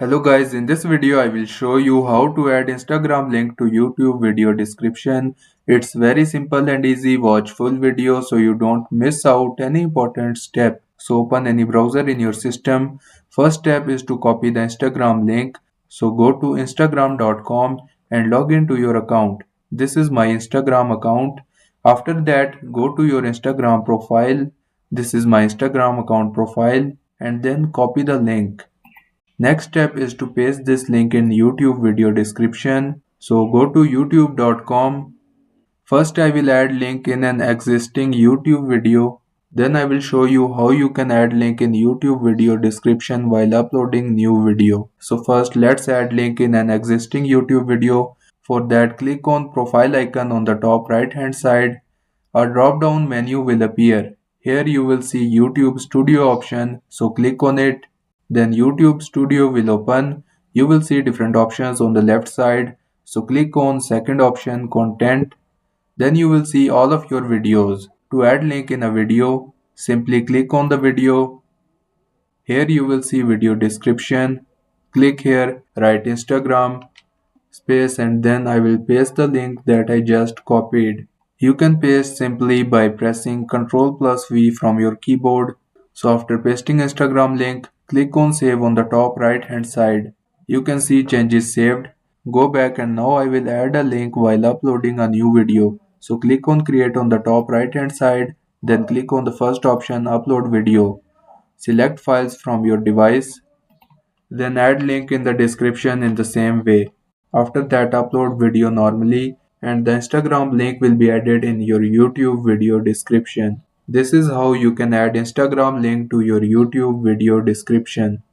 Hello guys, in this video I will show you how to add Instagram link to YouTube video description. It's very simple and easy. Watch full video so you don't miss out any important step. So open any browser in your system. First step is to copy the Instagram link. So go to instagram.com and log into your account. This is my Instagram account. After that, go to your Instagram profile. This is my Instagram account profile and then copy the link. Next step is to paste this link in YouTube video description. So go to youtube.com. First I will add link in an existing YouTube video. Then I will show you how you can add link in YouTube video description while uploading new video. So first let's add link in an existing YouTube video. For that, click on profile icon on the top right hand side. A drop down menu will appear. Here you will see YouTube Studio option, so click on it. Then YouTube Studio will open. You will see different options on the left side. So click on second option, content. Then you will see all of your videos. To add link in a video, simply click on the video. Here you will see video description. Click here, write Instagram space and then I will paste the link that I just copied. You can paste simply by pressing Ctrl plus V from your keyboard. So after pasting Instagram link, click on save on the top right hand side. You can see changes saved. Go back and now I will add a link while uploading a new video. So click on create on the top right hand side, then click on the first option upload video. Select files from your device, then add link in the description in the same way. After that, upload video normally and the Instagram link will be added in your YouTube video description. This is how you can add Instagram link to your YouTube video description.